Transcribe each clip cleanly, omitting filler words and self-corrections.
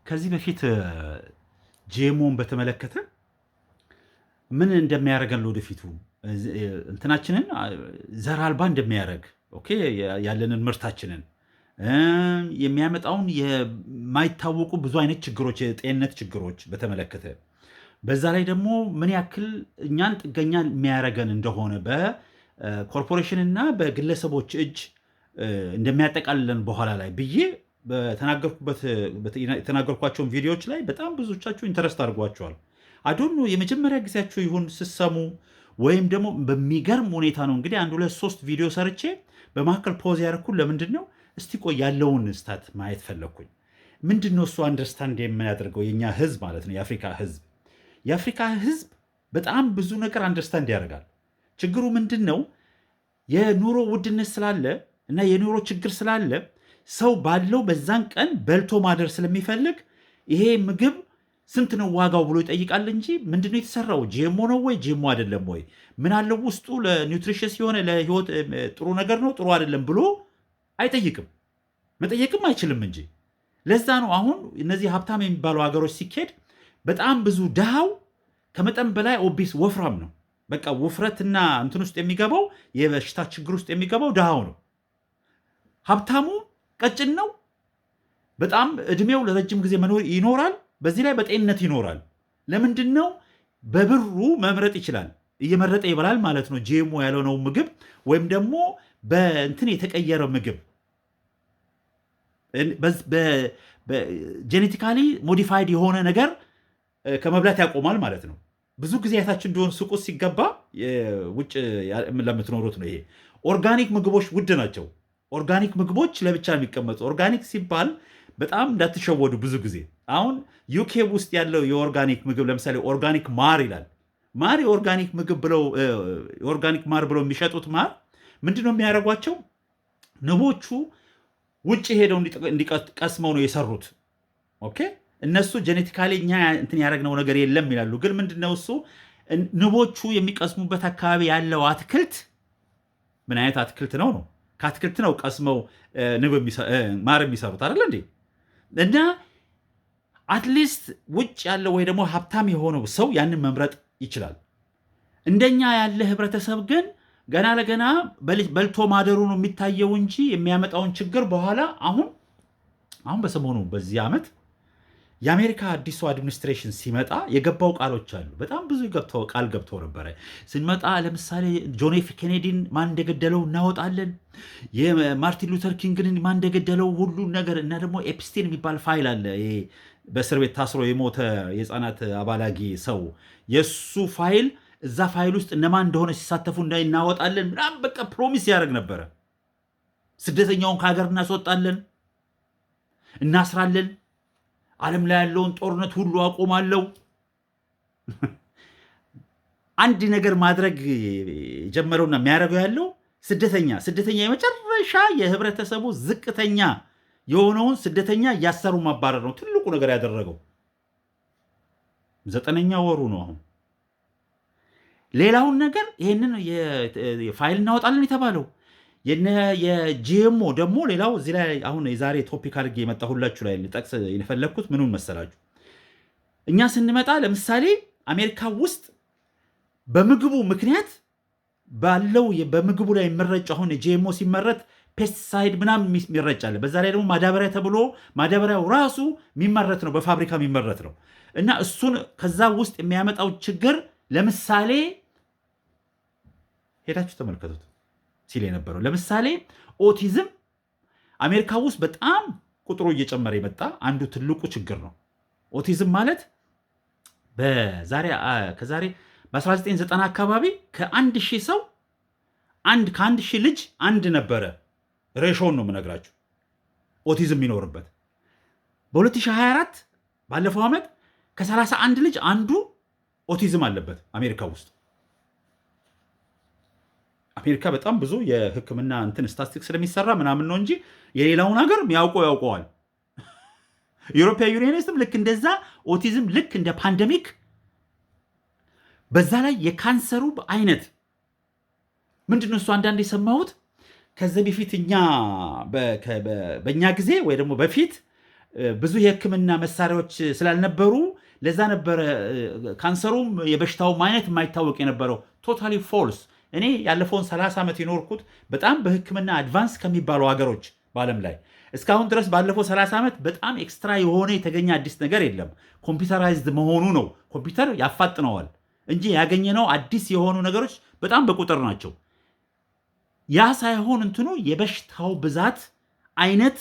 ከዚህ በፊት ጂኤምኦን በተመለከተ ምን እንደሚያደርገን ለወደፊቱ እንትናችንን ዘር አልባ እንደሚያደርግ ኦኬ፣ ያለንን ምርታችንን የሚያመጣውን የማይታወቁ ብዙ አይነት ችግሮች፣ የጤንነት ችግሮች በተመለከተ በዛ ላይ ደግሞ ምን ያክል እኛን ጥገኛ የሚያደርገን እንደሆነ በኮርፖሬሽን እና በግለሰቦች እጅ እንደሚያጠቃልለን በኋላ ላይ ብዬ የተናገርኳቸውን ቪዲዮዎች ላይ በጣም ብዙዎቻችሁ ኢንተረስት አድርጓቸዋል። አዶኖ የመጀመሪያ ጊዜያቸው ይሁን ስሰሙ ወይም ደግሞ በሚገርም ሁኔታ ነው እንግዲህ 1 2 3 ቪዲዮ ሰርቼ በመካከል ፖዝ ያደረኩት ለምንድን ነው? እስቲ ቆይ ያለውን ስታት ማየት ፈለግኩኝ። ምንድን ነው እሱ አንደርስታንድ የሚያደርገው የኛ ህዝብ ማለት ነው፣ የአፍሪካ ህዝብ በጣም ብዙ ነገር አንደርስታንድ ያደርጋል። ችግሩ ምንድን ነው? የኑሮ ውድነት ስላለ እና የኑሮ ችግር ስላለ ሰው ባለው በዛን ቀን በልቶ ማደር ስለሚፈልግ ይሄ ምግብ ስንት ነው ዋጋው ብሎ ይጠይቃል እንጂ ምንድነው የተሰራው? ጂኤምኦ ነው ወይ ጂኤምኦ አይደለም ወይ? ምን አለው ውስጡ? ለኒውትሪሽስ የሆነ ለህይወት ጥሩ ነገር ነው ጥሩ አይደለም ብሎ አይጠይቅም፣ መጠየቅም አይችልም እንጂ። ለዛ ነው አሁን እነዚህ ሀብታም የሚባሉ ሀገሮች ሲኬድ በጣም ብዙ ድሃው ከመጠን በላይ ኦቢስ ወፍራም ነው። በቃ ውፍረትና እንትን ውስጥ የሚገባው የበሽታ ችግር ውስጥ የሚገባው ድሃው ነው። ሀብታሙ ቀጭን ነው፣ በጣም እድሜው ለረጅም ጊዜ መኖር ይኖራል፣ በዚህ ላይ በጤንነት ይኖራል። ለምንድን ነው? በብሩ መምረጥ ይችላል፣ እየመረጠ ይበላል ማለት ነው። ጂኤምኦ ያልሆነው ምግብ ወይም ደግሞ በእንትን የተቀየረ ምግብ ጄኔቲካሊ ሞዲፋይድ የሆነ ነገር ከመብላት ያቆማል ማለት ነው። ብዙ ጊዜ አይታችሁ እንደሆነ ሱቅ ውስጥ ሲገባ ውጭ ለምትኖሩት ነው ይሄ ኦርጋኒክ ምግቦች ውድ ናቸው። ኦርጋኒክ ምግቦች ለብቻ የሚቀመጡ ኦርጋኒክ ሲባል በጣም እንዳትሸወዱ። ብዙ ጊዜ አሁን ዩኬ ውስጥ ያለው የኦርጋኒክ ምግብ ለምሳሌ ኦርጋኒክ ማር ይላል። ማር የኦርጋኒክ ምግብ ብለው የኦርጋኒክ ማር ብለው የሚሸጡት ማር ምንድነው የሚያደርጓቸው? ንቦቹ ውጭ ሄደው እንዲቀስመው ነው የሰሩት። ኦኬ፣ እነሱ ጄኔቲካሊ እኛ እንትን ያደረግነው ነገር የለም ይላሉ። ግን ምንድነው እሱ ንቦቹ የሚቀስሙበት አካባቢ ያለው አትክልት ምን አይነት አትክልት ነው? ከአትክልት ነው ቀስመው ማር የሚሰሩት አይደል እንዴ? እና አትሊስት ውጭ ያለው ወይ ደግሞ ሀብታም የሆነው ሰው ያንን መምረጥ ይችላል። እንደኛ ያለ ህብረተሰብ ግን ገና ለገና በልቶ ማደሩ ነው የሚታየው እንጂ የሚያመጣውን ችግር በኋላ አሁን በሰሞኑ በዚህ ዓመት የአሜሪካ አዲሱ አድሚኒስትሬሽን ሲመጣ የገባው ቃሎች አሉ። በጣም ብዙ ቃል ገብተው ነበረ። ስንመጣ ለምሳሌ ጆን ኤፍ ኬኔዲን ማን እንደገደለው እናወጣለን፣ የማርቲን ሉተር ኪንግን ማን እንደገደለው ሁሉን ነገር እና ደግሞ ኤፕስቲን የሚባል ፋይል አለ፣ በእስር ቤት ታስሮ የሞተ የህፃናት አባላጊ ሰው የእሱ ፋይል፣ እዛ ፋይል ውስጥ እነማን እንደሆነ ሲሳተፉ እናወጣለን ምናምን በቃ ፕሮሚስ ያደርግ ነበረ። ስደተኛውን ከሀገር እናስወጣለን፣ እናስራለን፣ ዓለም ላይ ያለውን ጦርነት ሁሉ አቆማለሁ። አንድ ነገር ማድረግ የጀመረውና የሚያደርገው ያለው ስደተኛ የመጨረሻ የህብረተሰቡ ዝቅተኛ የሆነውን ስደተኛ እያሰሩ ማባረር ነው ትልቁ ነገር ያደረገው። 9ኛ ወሩ ነው አሁን። ሌላውን ነገር ይህንን ፋይል እናወጣለን የተባለው የጂኤምኦ ደግሞ ሌላው እዚህ ላይ አሁን የዛሬ ቶፒክ አድርጌ የመጣሁላችሁ ላይ ልጠቅስ የፈለግኩት ምኑን መሰላችሁ? እኛ ስንመጣ ለምሳሌ አሜሪካ ውስጥ በምግቡ ምክንያት ባለው በምግቡ ላይ የሚረጭ አሁን ጂኤምኦ ሲመረት ፔስቲሳይድ ምናምን የሚረጫል። በዛ ላይ ደግሞ ማዳበሪያ ተብሎ ማዳበሪያው ራሱ የሚመረት ነው፣ በፋብሪካ የሚመረት ነው። እና እሱን ከዛ ውስጥ የሚያመጣው ችግር ለምሳሌ ሄዳችሁ ተመልከቱት ሲል የነበረው ለምሳሌ ኦቲዝም አሜሪካ ውስጥ በጣም ቁጥሩ እየጨመረ የመጣ አንዱ ትልቁ ችግር ነው። ኦቲዝም ማለት ከዛሬ በ1990 አካባቢ ከአንድ ሺህ ሰው ከአንድ ሺህ ልጅ አንድ ነበረ። ሬሾን ነው የምነግራችሁ ኦቲዝም የሚኖርበት። በ2024 ባለፈው ዓመት ከ31 ልጅ አንዱ ኦቲዝም አለበት አሜሪካ ውስጥ። አሜሪካ በጣም ብዙ የሕክምና እንትን ስታቲስቲክስ ስለሚሰራ ምናምን ነው እንጂ የሌላውን ሀገር ያውቀዋል። ዩሮፒያ ዩኒየንስትም ልክ እንደዛ ኦቲዝም ልክ እንደ ፓንደሚክ፣ በዛ ላይ የካንሰሩ አይነት ምንድነው እሱ አንዳንድ የሰማሁት ከዚህ በፊት በእኛ ጊዜ ወይ ደግሞ በፊት ብዙ የህክምና መሳሪያዎች ስላልነበሩ ለዛ ነበረ ካንሰሩም የበሽታውም አይነት የማይታወቅ የነበረው። ቶታሊ ፎልስ። እኔ ያለፈውን 30 ዓመት የኖርኩት በጣም በህክምና አድቫንስ ከሚባሉ ሀገሮች በዓለም ላይ እስካሁን ድረስ ባለፈው 30 ዓመት በጣም ኤክስትራ የሆነ የተገኘ አዲስ ነገር የለም። ኮምፒውተራይዝድ መሆኑ ነው። ኮምፒውተር ያፋጥነዋል እንጂ ያገኘነው አዲስ የሆኑ ነገሮች በጣም በቁጥር ናቸው። ያ ሳይሆን እንትኑ የበሽታው ብዛት አይነት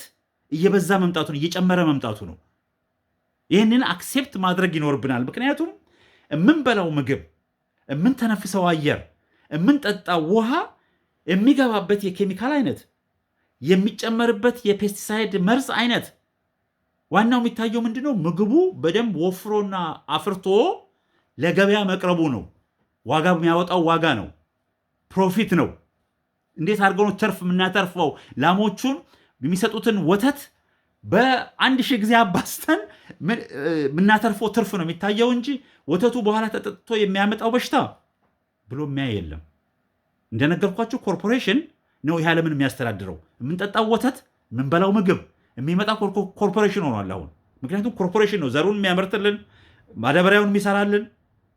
እየበዛ መምጣቱ ነው፣ እየጨመረ መምጣቱ ነው። ይህንን አክሴፕት ማድረግ ይኖርብናል። ምክንያቱም የምንበላው ምግብ፣ የምንተነፍሰው አየር፣ የምንጠጣው ውሃ፣ የሚገባበት የኬሚካል አይነት፣ የሚጨመርበት የፔስቲሳይድ መርዝ አይነት ዋናው የሚታየው ምንድነው? ምግቡ በደንብ ወፍሮና አፍርቶ ለገበያ መቅረቡ ነው። ዋጋ የሚያወጣው ዋጋ ነው። ፕሮፊት ነው። እንዴት አድርገው ነው ትርፍ የምናተርፈው? ላሞቹን የሚሰጡትን ወተት በ1000 ጊዜ አባስተን የምናተርፈው ትርፍ ነው የሚታየው እንጂ ወተቱ በኋላ ተጠጥቶ የሚያመጣው በሽታ ብሎ የሚያይ የለም። እንደነገርኳችሁ ኮርፖሬሽን ነው ይህ ዓለምን የሚያስተዳድረው። የምንጠጣው ወተት፣ የምንበላው ምግብ የሚመጣ ኮርፖሬሽን ሆኗል አሁን። ምክንያቱም ኮርፖሬሽን ነው ዘሩን የሚያመርትልን፣ ማዳበሪያውን የሚሰራልን።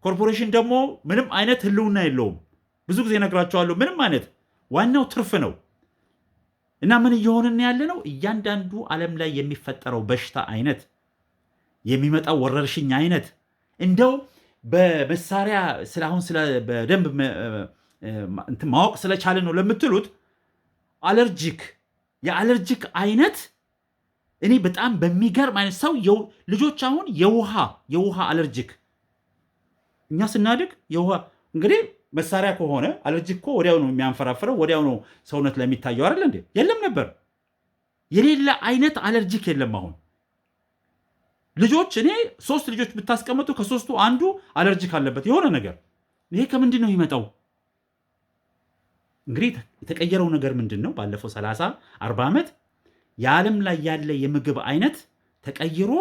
ኮርፖሬሽን ደግሞ ምንም አይነት ህልውና የለውም። ብዙ ጊዜ ነግራቸዋለሁ። ምንም አይነት ዋናው ትርፍ ነው። እና ምን እየሆንን ያለ ነው? እያንዳንዱ ዓለም ላይ የሚፈጠረው በሽታ አይነት፣ የሚመጣው ወረርሽኝ አይነት እንደው በመሳሪያ ስለአሁን በደንብ ማወቅ ስለቻለ ነው ለምትሉት አለርጂክ፣ የአለርጂክ አይነት እኔ በጣም በሚገርም አይነት ሰው ልጆች አሁን የውሃ አለርጂክ፣ እኛ ስናድግ የውሃ እንግዲህ መሳሪያ ከሆነ አለርጂክ እኮ ወዲያው ነው የሚያንፈራፍረው፣ ወዲያው ነው ሰውነት ላይ የሚታየው አይደል እንዴ? የለም ነበር። የሌለ አይነት አለርጂክ የለም አሁን። ልጆች እኔ 3 ልጆች ብታስቀምጡ ከ3ቱ አንዱ አለርጂክ አለበት የሆነ ነገር። ይሄ ከምንድን ነው የሚመጣው? እንግዲህ የተቀየረው ነገር ምንድን ነው? ባለፈው 30-40 ዓመት የዓለም ላይ ያለ የምግብ አይነት ተቀይሮ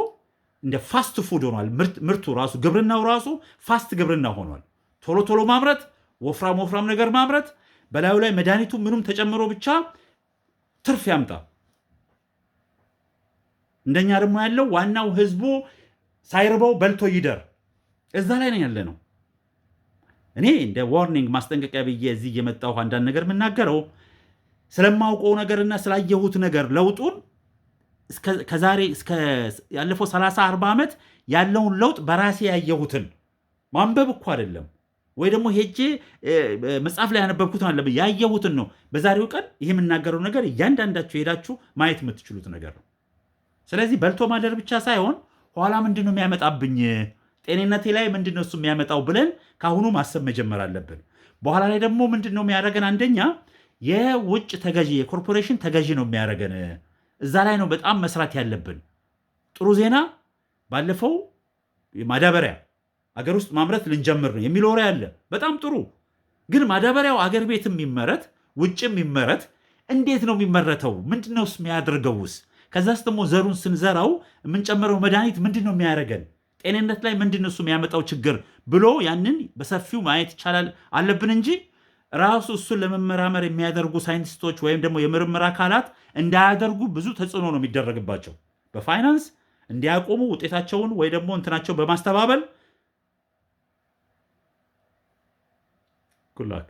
እንደ ፋስት ፉድ ሆኗል። ምርቱ ራሱ ግብርናው ራሱ ፋስት ግብርና ሆኗል። ቶሎ ቶሎ ማምረት፣ ወፍራም ነገር ማምረት፣ በላዩ ላይ መድኃኒቱ ምኑም ተጨምሮ ብቻ ትርፍ ያምጣ። እንደኛ ደግሞ ያለው ዋናው ህዝቡ ሳይርበው በልቶ ይደር። እዛ ላይ ነው ያለ ነው። እኔ እንደ ዋርኒንግ ማስጠንቀቂያ ብዬ እዚህ እየመጣሁ አንዳንድ ነገር የምናገረው ስለማውቀው ነገርና ስላየሁት ነገር ለውጡን ከዛሬ ያለፈው 30-40 ዓመት ያለውን ለውጥ በራሴ ያየሁትን ማንበብ እኮ አይደለም ወይ ደግሞ ሄጄ መጽሐፍ ላይ ያነበብኩትን አለ ያየሁትን ነው። በዛሬው ቀን ይሄ የምናገረው ነገር እያንዳንዳችሁ ሄዳችሁ ማየት የምትችሉት ነገር ነው። ስለዚህ በልቶ ማደር ብቻ ሳይሆን ኋላ ምንድነው የሚያመጣብኝ፣ ጤንነቴ ላይ ምንድነው እሱ የሚያመጣው ብለን ካሁኑ ማሰብ መጀመር አለብን። በኋላ ላይ ደግሞ ምንድነው የሚያደርገን? አንደኛ የውጭ ተገዢ፣ የኮርፖሬሽን ተገዢ ነው የሚያደርገን። እዛ ላይ ነው በጣም መስራት ያለብን። ጥሩ ዜና ባለፈው ማዳበሪያ አገር ውስጥ ማምረት ልንጀምር ነው የሚል ወሬ አለ። በጣም ጥሩ። ግን ማዳበሪያው አገር ቤት የሚመረት ውጭ የሚመረት እንዴት ነው የሚመረተው? ምንድነውስ የሚያደርገውስ? ከዛስ ደግሞ ዘሩን ስንዘራው የምንጨምረው መድኃኒት ምንድነው የሚያደርገን? ጤንነት ላይ ምንድነው እሱ የሚያመጣው ችግር ብሎ ያንን በሰፊው ማየት ይቻላል አለብን እንጂ ራሱ እሱን ለመመራመር የሚያደርጉ ሳይንቲስቶች ወይም ደግሞ የምርምር አካላት እንዳያደርጉ ብዙ ተጽዕኖ ነው የሚደረግባቸው። በፋይናንስ እንዲያቆሙ ውጤታቸውን ወይ ደግሞ እንትናቸው በማስተባበል ጉድ ላክ